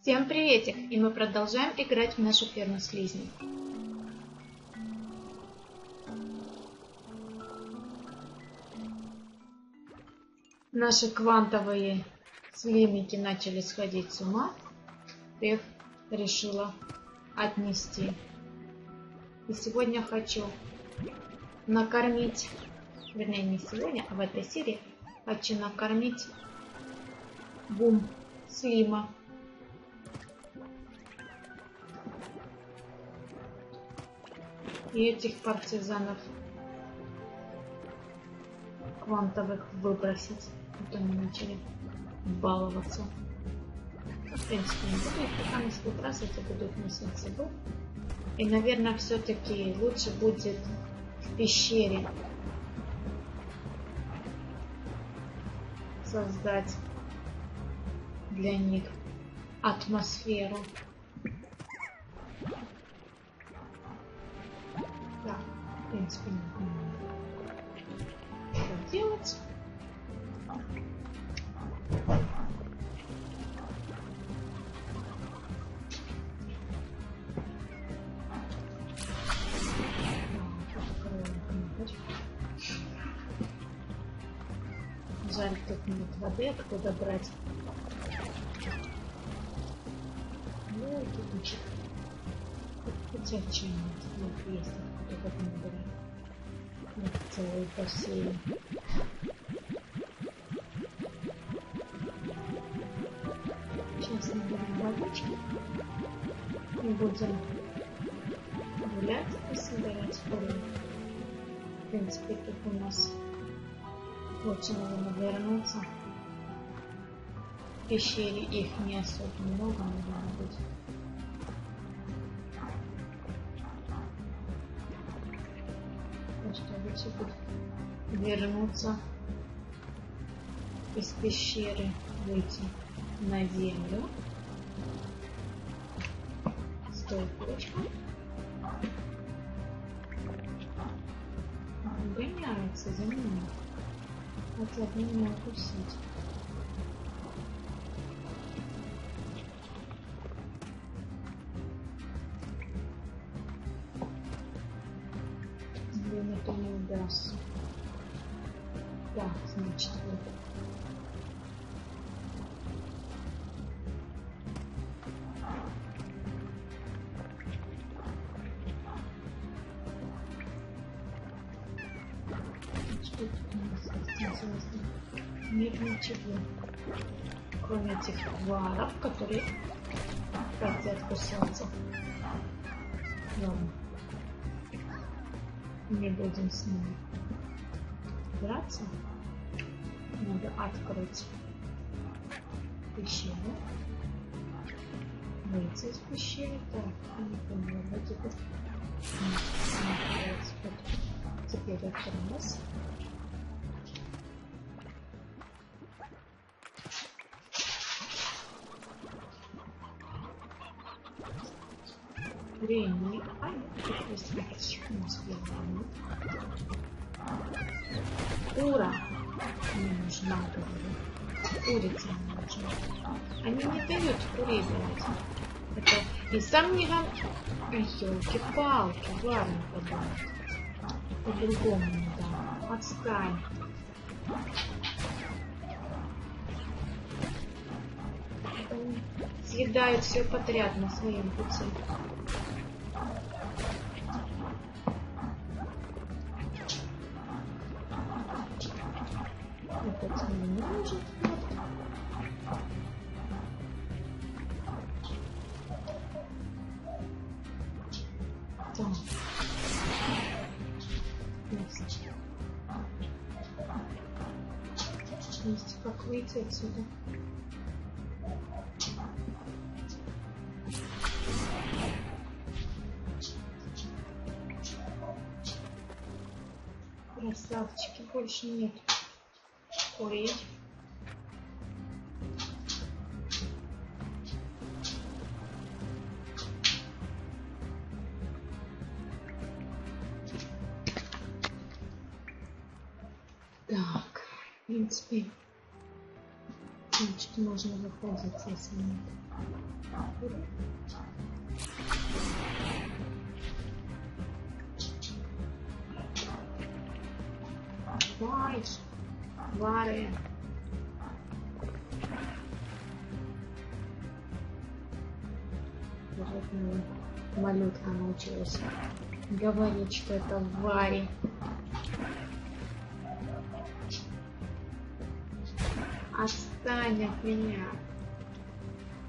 Всем приветик! И мы продолжаем играть в нашу ферму слизней. Наши квантовые слимики начали сходить с ума. Их решила отнести. И сегодня хочу накормить, вернее не сегодня, а в этой серии хочу накормить Бум Слима. И этих партизанов квантовых выбросить. Вот они начали баловаться. В принципе, не буду их пока не выбрасывать, а буду их носить с собой. И, наверное, все-таки лучше будет в пещере создать для них атмосферу. Так, в принципе, не что делать. Жаль, тут нет воды, откуда брать. Ну, тут ничего. Хотя чем-нибудь вот есть, откуда воды набирать. Вот целый бассейн. Сейчас наберем водички и будем гулять и собирать фрукты. В принципе, тут у нас лучше, наверное, вернуться. В пещере их не особо много, наверное, будет. Так что лучше будет вернуться из пещеры, выйти на землю. Стоит курочка. Гоняется за мной. Хотят меня укусить. Блин, это не удастся. Так, значит, вот. Что тут у нас есть? Нет ничего, кроме этих тваров, которые хотят кусаться. Ладно, не будем с ними драться. Надо открыть пещеру, выйти из пещеры. Так, не поняла, вот это. Теперь открылась. Времени. А нет, если почему сделаем. Ура! Не нужна, говорю. Курица не нужна. Они не дают курей брать. Это и сам не вам. Ёлки-палки, ладно, подумать. По-другому не дам. Отстань. Съедают все подряд на своем пути. Это не может быть. Так. Есть как выйти отсюда. Красавчики, больше нет курей. Так, в принципе, Значит, можно выходить, если нет. Вай, Варя. Животное. Малютка научилась говорить, что это Варя. Отстань от меня.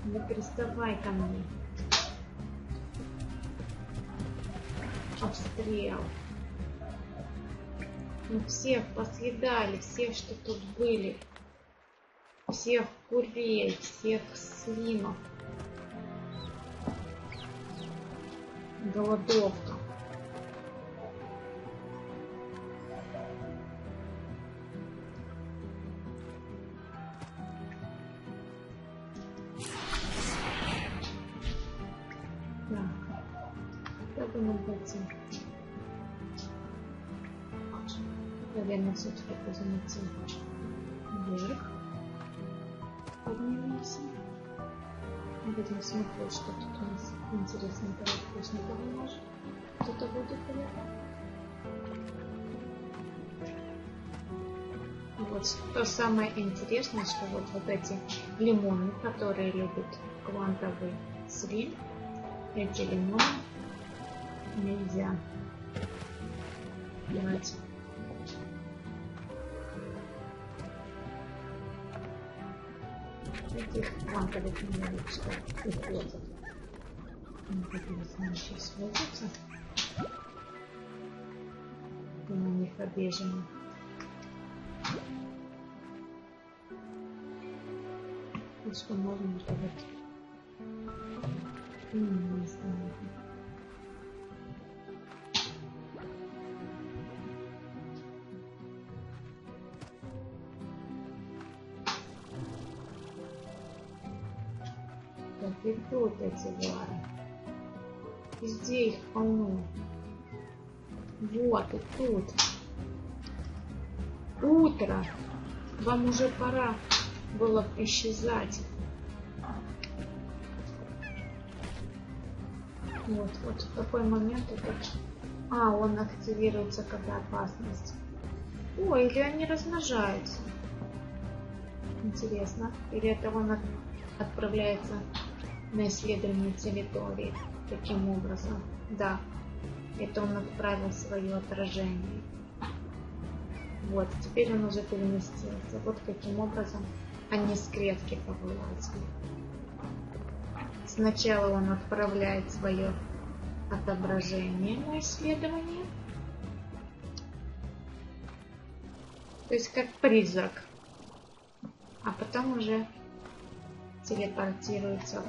Не приставай ко мне. Обстрел. Мы всех посъедали, всех, что тут были. Всех курей, всех свинов. Голодовка. Так. Как бы нам пойти? Наверное, все-таки будем идти вверх. Поднимемся. Будем смотреть, что тут у нас интересненького, вкусненького может. Кто-то будет наверное. Вот то самое интересное, что вот эти лимоны, которые любят квантовый свин, эти лимоны нельзя брать. Этих квантовых лимонов, что уходят. Интересно, сейчас возятся. И на них обижены. И что можно делать? Не знаю. Так и тут эти вары. Везде их полно. Вот и тут. Утро. Вам уже пора было исчезать. Вот в такой момент это... он активируется, когда опасность. Ой, или они размножаются. Интересно. Или это он отправляется на исследование территории. Таким образом. Да. Это он отправил свое отражение. Вот, теперь он уже переместился. Вот каким образом они с клетки повылазили. Сначала он отправляет свое отображение на исследование. То есть как призрак. А потом уже телепортируется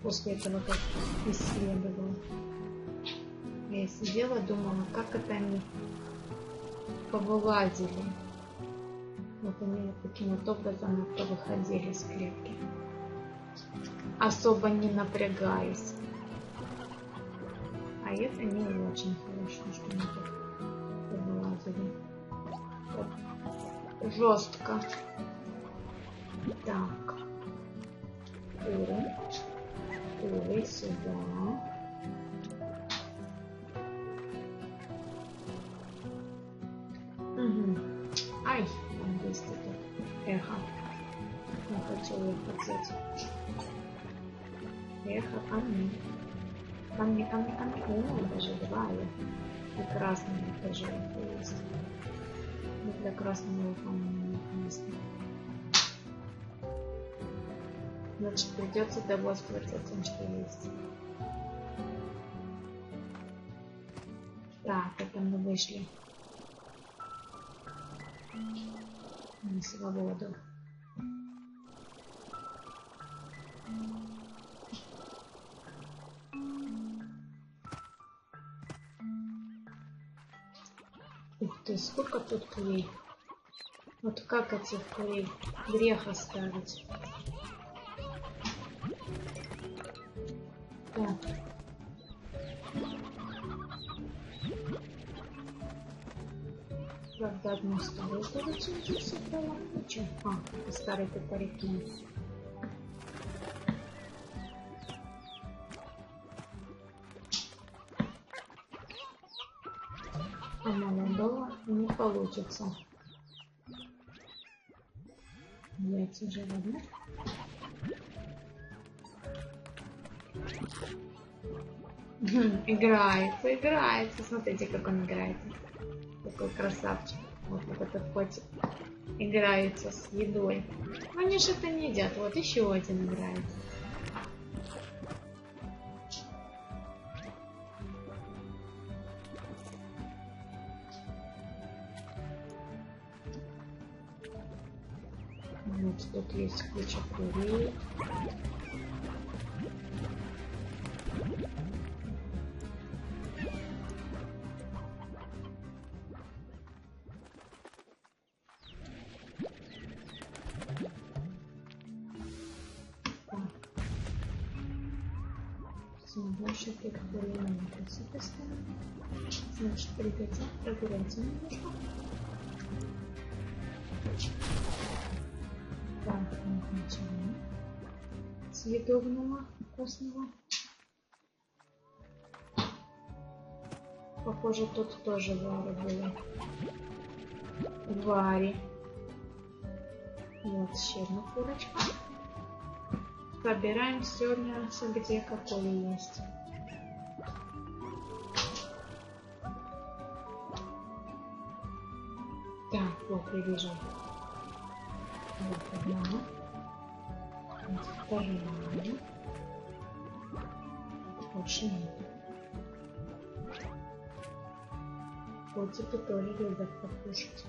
после этого, как исследовал. Я сидела, думала, как это они повылазили. Вот они таким вот образом выходили из клетки, особо не напрягаясь. А это не очень хорошо, что они так повылазили. Вот. Жестко. Так. Куры сюда. Угу. Ай, там есть это эхо. Не хочу его хотеть. Эхо, камни. Камни. О, даже два. И красные тоже есть. Но для красного, по-моему, нет места. Значит, придется довольствоваться тем, что есть. Так, это мы вышли на свободу. Ух ты, сколько тут курей. Вот как этих курей грех оставить. Так. Правда, одну старую курицу уже собрала. Ну чё? А, старый топорик нет. А молодого не получится. Яйца уже видно. Играется. Смотрите, как он играет. Такой красавчик. Вот этот котик. Играется с едой. Но они же это не едят. Вот еще один играется. Вот тут есть куча курей. Больше перекурения с этой стороны. Значит, придется прогуляться немножко. Так, начинаем. Съедобного, вкусного. Похоже, тут тоже Вари было. Вари. Вот еще одна курочка. Собираем все мясо, где какое есть. Так, вот я вижу. Вот одна. Вот вторая. Больше нет. Котики тоже любят покушать.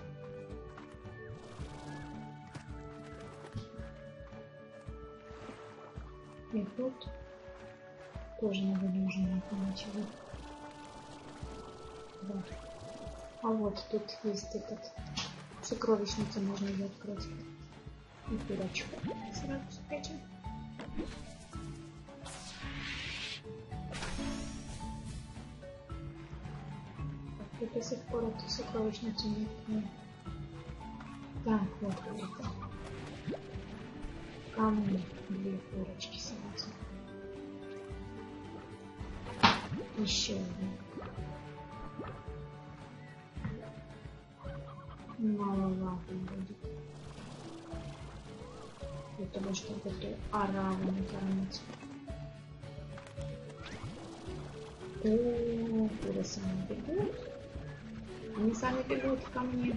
И тут тоже, наверное, уже нет ничего. Да. А вот тут есть этот сокровищницу, можно ее открыть. И курочку сразу спрячем. И до сих пор эту сокровищницу не открыла. Так, вот это. Камни, две курочки сразу. Еще одна. Маловато будет. Для того, чтобы эту ораву накормить. О, куры сами бегут. Они сами бегут ко мне.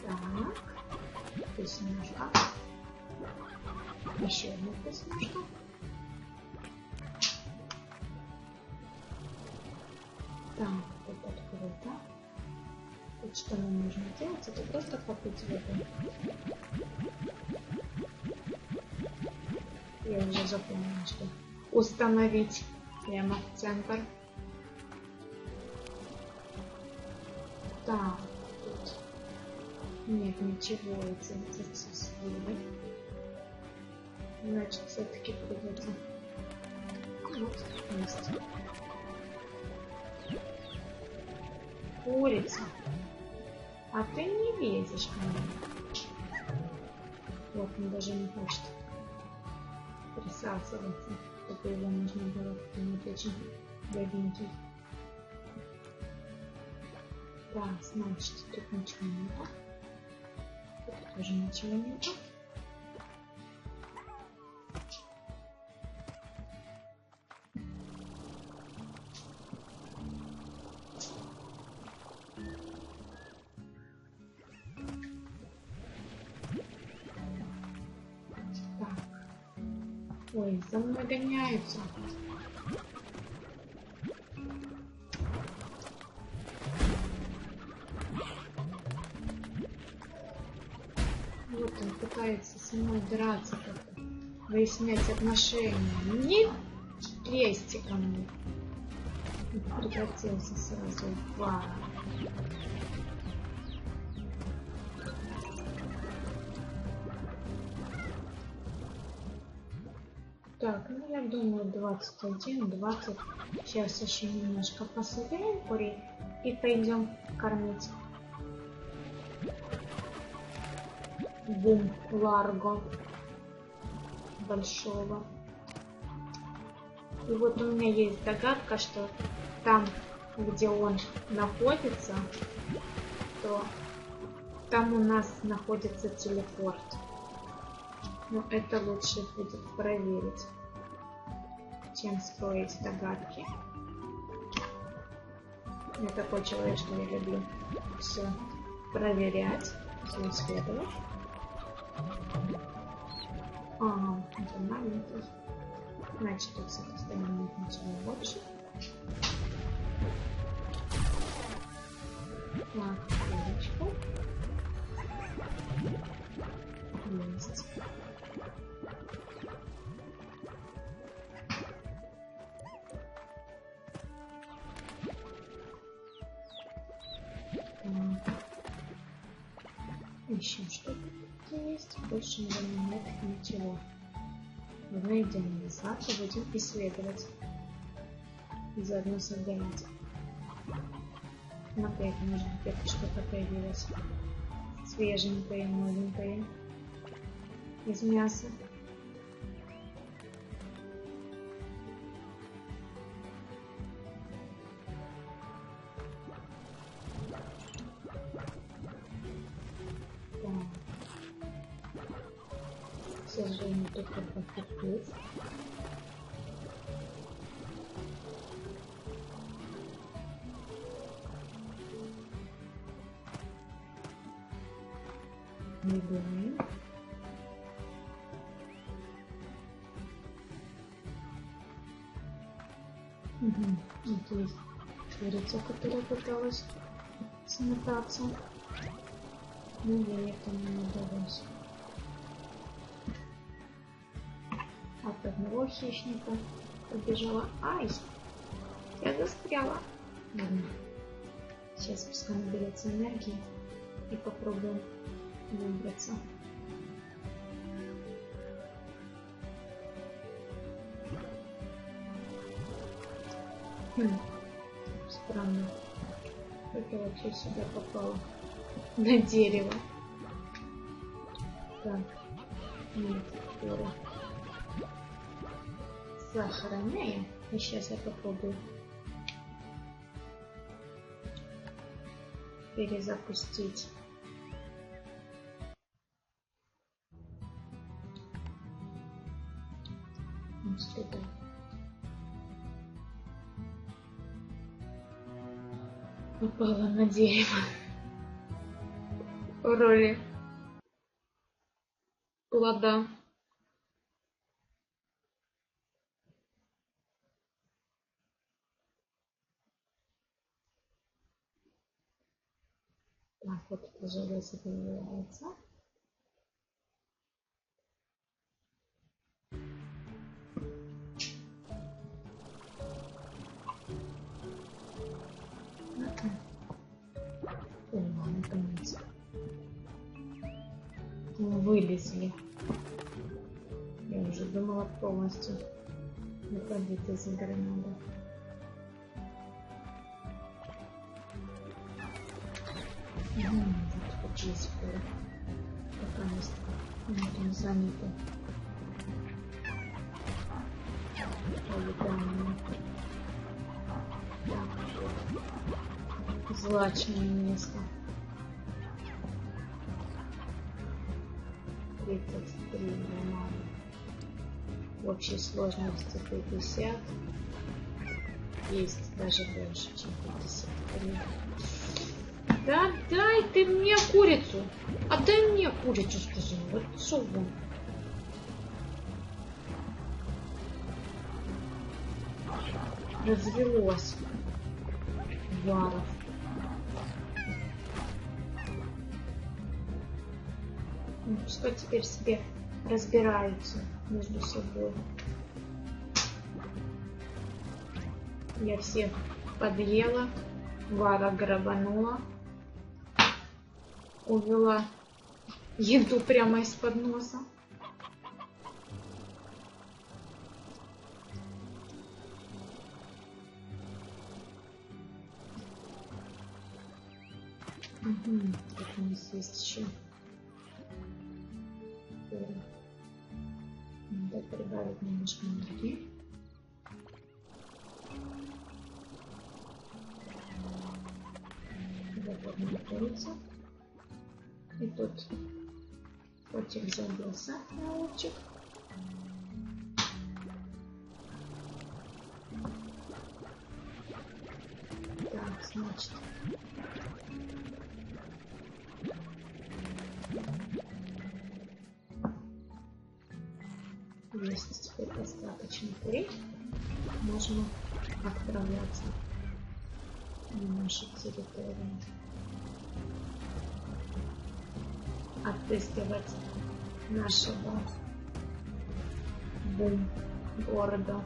Так. Вкусняшка. Еще одна вкусняшка. Так, вот открыто. Вот что нам нужно делать, это просто попить воду. Я уже запомнила, что установить прямо в центр. Так, тут нет ничего, эти съели. Значит, все-таки придется. Вот, есть. Курица. А ты не лезешь ко мне. Вот, он даже не хочет присасываться, чтобы его можно было принять очень бедненький. Да, значит, тут ничего нету. Тут тоже ничего нету. Ой, за мной гоняются. Вот он пытается со мной драться как-то, выяснять отношения. Не лезьте ко мне. Прекратился сразу. Вау. Так, ну я думаю 21, 20. Сейчас еще немножко пособираем курей и пойдем кормить. Бум Ларго большого. И вот у меня есть догадка, что там, где он находится, то там у нас находится телепорт. Но это лучше будет проверить, чем строить догадки. Я такой человек, что я люблю все проверять, все исследовать. Ага, это маленький. Значит, тут с этой стороны нет ничего больше. Так, курочку. Есть. Ищем, что тут есть. Больше нет ничего. Мы идем назад и будем исследовать. И заодно собирать. Опять, может быть, это что-то появилось. Свеженькое, новенькое. Из мяса. К сожалению, только покупать. Не думаю. Вот есть курица, которая пыталась смотаться. Но ей это не удалось. От одного хищника побежала. Ай! Я застряла. Ладно. Сейчас пускай наберется энергии и попробуем выбраться. Странно. Как я вообще сюда попала? На дерево. Так. Нет, куры. Сохраняем. И сейчас я попробую перезапустить. Вот сюда. Попала на дерево. В роли плода. Так, вот это железо появляется. О, наконец. Вылезли. Я уже думала полностью выходить из игры надо. Вот здесь было. Пока не занято. Злачное место. 33 бумаги. В общей сложности 50. Есть даже больше, чем 53. Да дай ты мне курицу. Отдай мне курицу, скажи. Вот что вон. Развелось. Варов. Ну, пускай теперь себе разбираются между собой. Я всех подъела. Вара грабанула. Увела еду прямо из-под носа. у нас есть еще? Надо прибавить немножко энергии. Вот он находится. И тут котик забился на лучик. Так, значит. Есть теперь достаточно курить. Можно отправляться на нашу территорию. Отыскивать нашего города.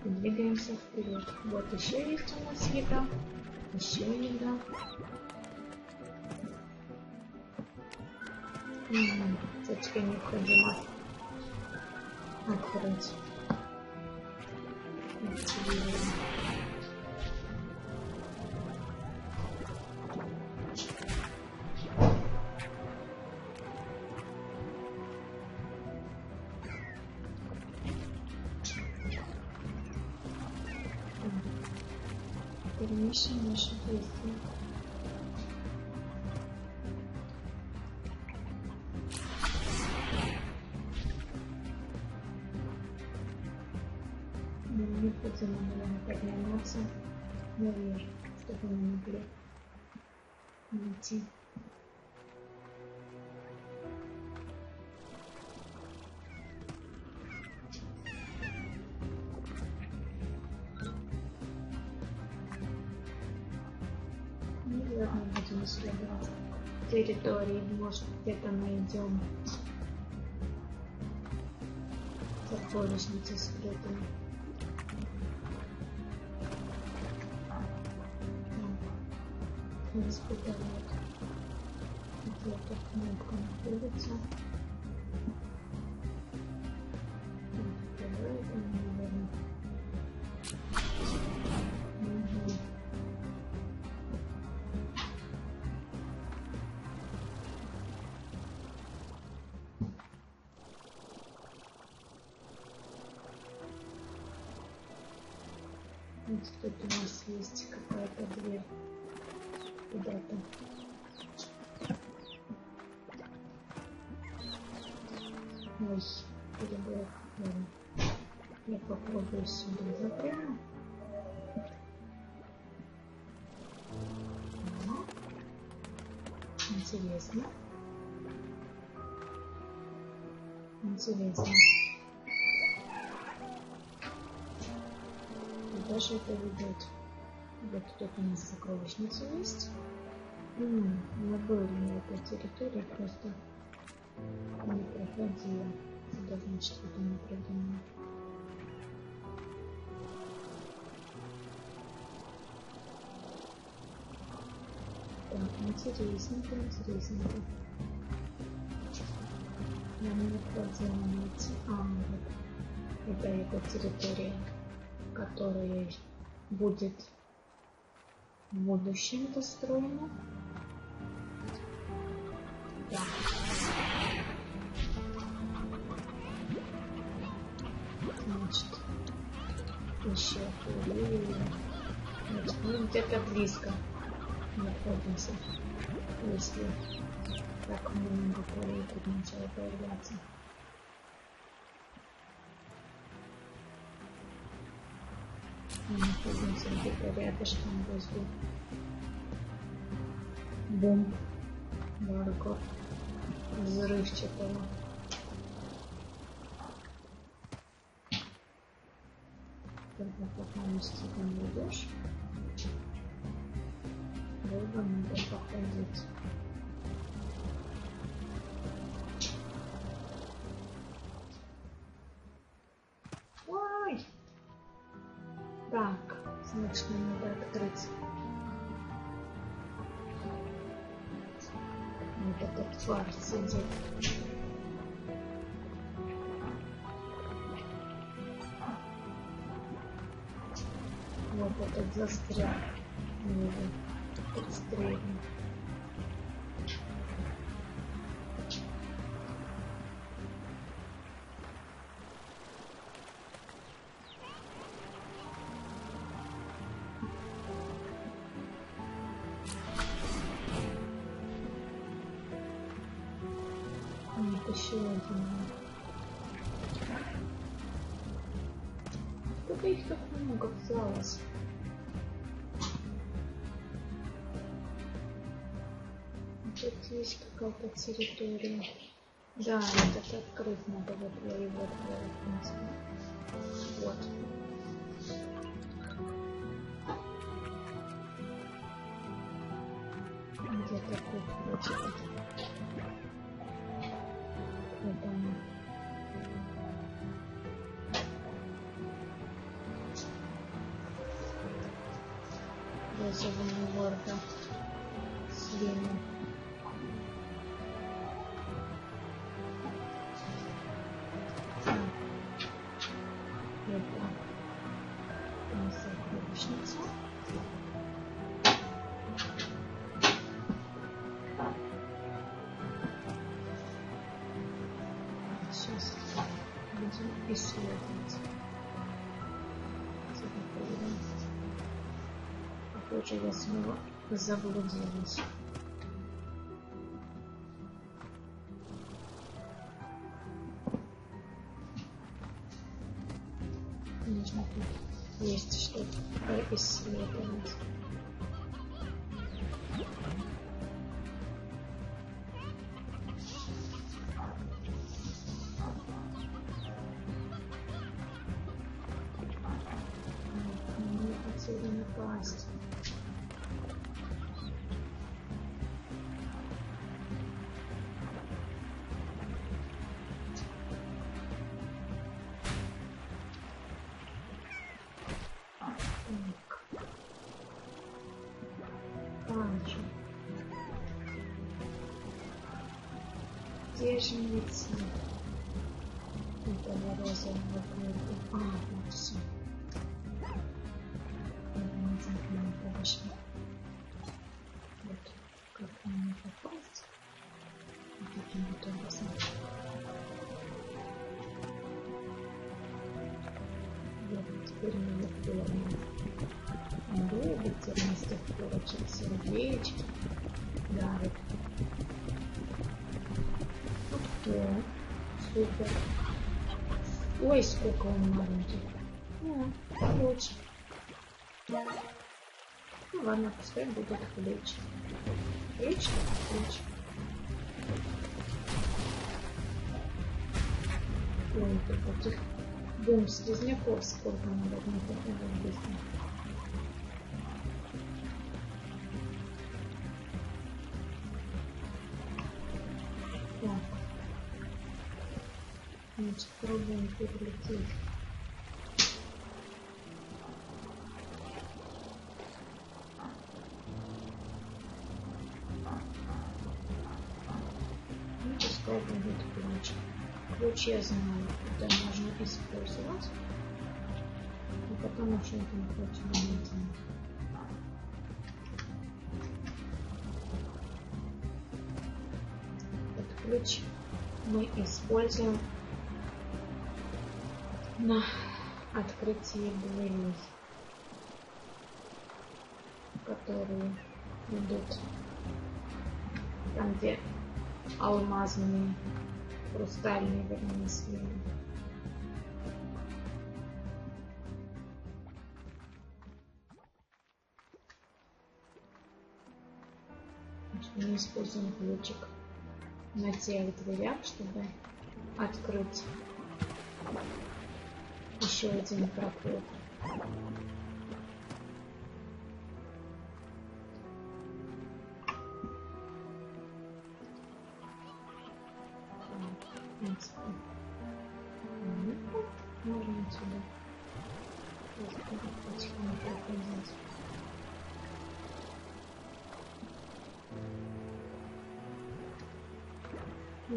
И двигаемся вперед. Вот еще есть у нас еда. Еще еда. Теперь необходимо открыть. Активируем. Перемещаем наши действия. Необходимо было подниматься наверх, чтобы мы могли найти. Наверное, будем исследовать территории, может где-то найдем сокровищницы скрытые. Испытывает, где эта кнопка находится. Наверное. Вот тут у нас есть какая-то дверь куда-то. Ой, перебор. Я попробую сюда запрямить. Интересно. Интересно. Куда же это ведет? Вот тут у нас сокровищница есть. Мы были на этой территории, просто не проходила. Это значит, что это не придумано. Так, интересненько, интересненько. Нам необходимо найти. Вот. Это эта территория, которая будет в будущем достроена. Да. Значит, еще мы где-то близко находимся, если так много полей тут начало появляться. Мы находимся где-то рядышком возле бомб врагов взрывчатого. Когда пока ты не идешь, долго надо походить. Ой! Да, этот тварь сидит. Вот этот застрял. Подстрелен. Нет, еще один. Откуда их так много взялось? Тут есть какая-то территория. Да, этот открыть надо, вот я его открою, в принципе. Вот. Где такой, короче, вот она. Розового ворда слева. Это сокровищница. Сейчас будем исследовать. Похоже, я снова заблудилась. Нужно тут есть что-то поисследовать. Мне отсюда напасть. Где же найти этого розового круга? Вот все. Вот как мне попасть? Каким вот образом? Вот теперь мне форму. Любите вместе в корочек сердечки. Да, вот. О, супер. Ой, сколько он маленький. Ключ. Ну ладно, пускай будет ключ. Ключ. Ой, тут таких бум-слизняков сколько надо быстро. Значит, пробуем перелететь. Ну, пускай будет ключ. Ключ я знаю, куда можно использовать. И потом еще один ключ найдем. Этот ключ мы используем на открытии дверей, которые идут там, где алмазные, хрустальные, вернее, слева. Мы используем ключик на тех дверях, чтобы открыть еще один проход. В принципе, можно отсюда потихоньку проходить.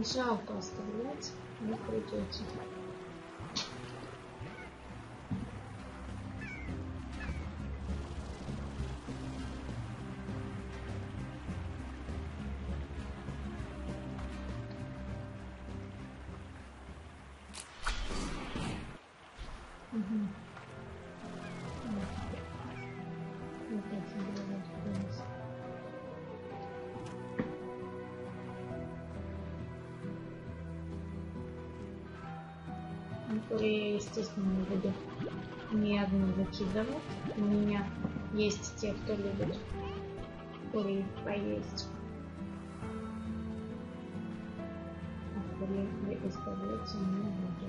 Жалко оставлять, но придется. Я, естественно, не буду ни одну выкидывать. У меня есть те, кто любит курей поесть. А курей я избавляться не буду.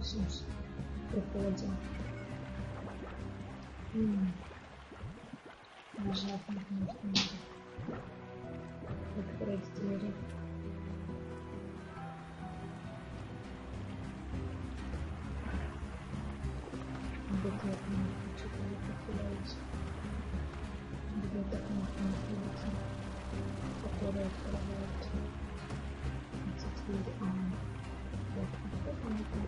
Сейчас приходим. Нажать на кнопку. Открыть двери. Где-то я что-то не потеряюсь. Где-то кнопка находится, которая открывает эти двери. Вот это наверху.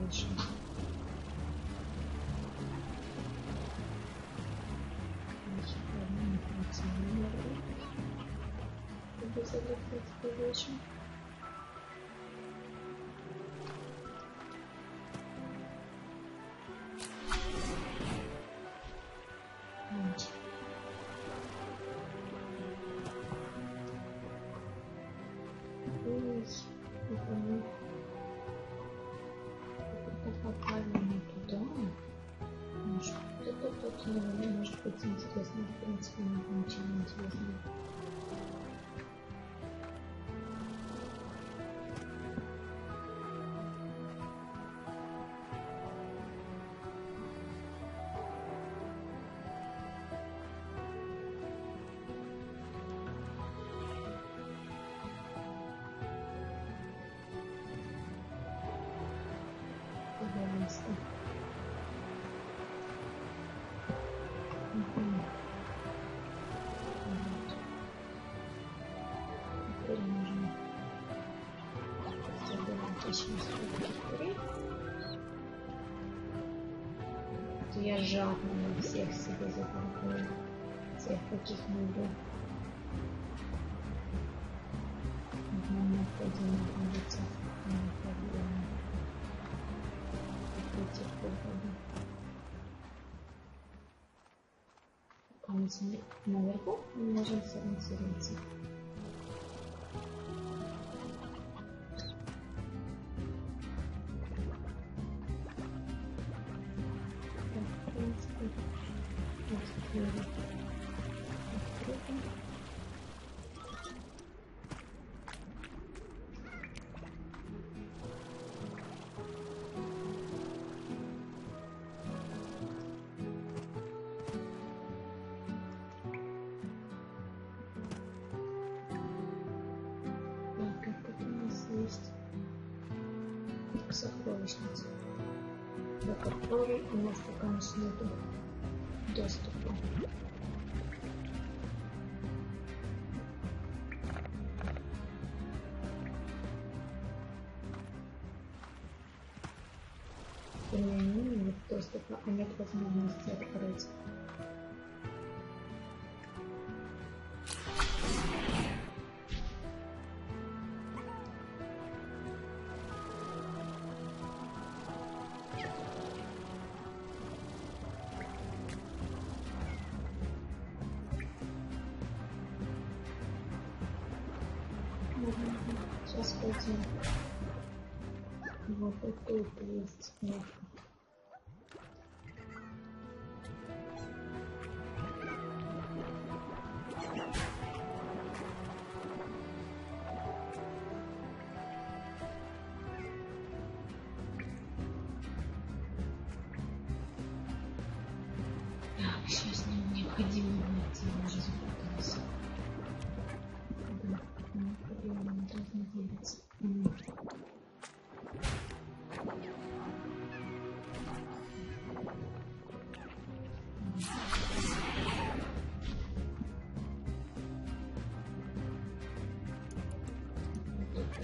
Лучше. Задохнуть может быть интересно, в принципе, ничего интересного. Пожалуйста. Теперь нужно забирать еще сколько. Я жадно на всех себе запакую, всех каких могу. Нам необходимо находиться на проблеме. Эти поводы. Пока мы наверху, мы можем сориентироваться. Сокровищница, до которой у нас пока нет доступа. У меня нет доступа, а нет возможности открыть. Сейчас пойдем. Вот и тут есть кнопка. Так, сейчас нам необходимо найти, уже запутался. Необходимо должно двигаться.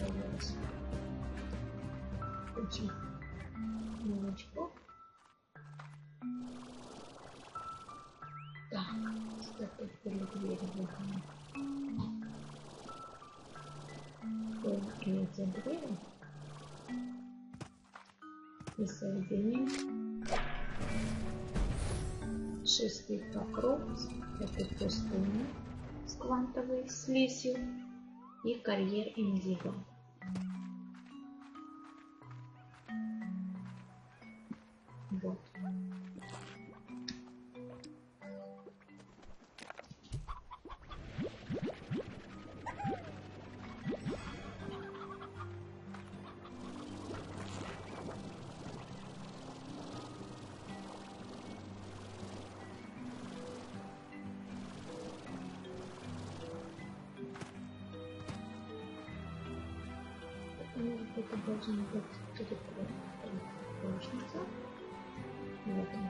понравилось. Очень молочко. Так, стоп, двери выгоним. И эти двери. И соединим. Шестый покров. Это пустыня с квантовой слизью. И карьер индиго. Вот. Это должен быть перепрошница. Вот он.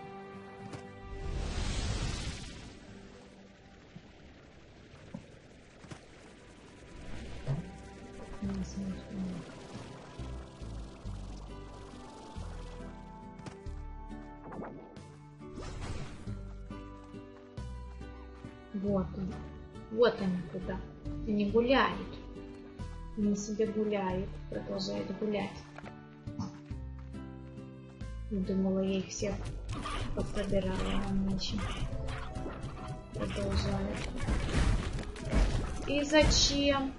Вот он. Вот они куда. Они гуляют. Они себе гуляют, продолжают гулять. Думала, я их всех пособирала, а они еще продолжают. И зачем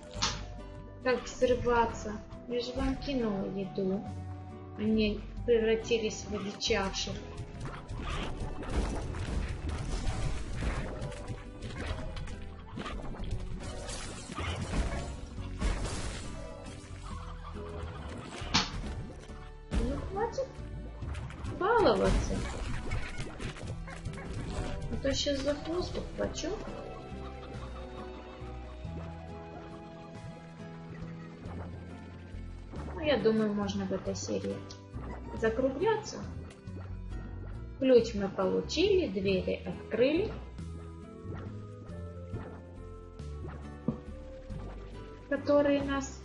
так взрываться? Я же вам кинула еду. Они превратились в одичавших. Баловаться. А то сейчас за хвост ухвачу. Ну, я думаю, можно в этой серии закругляться. Ключ мы получили, двери открыли. Которые нас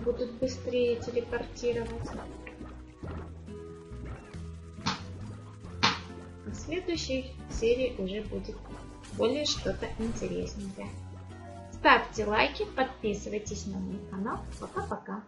будут быстрее телепортировать. В следующей серии уже будет более что-то интересненькое. Ставьте лайки, подписывайтесь на мой канал. Пока-пока.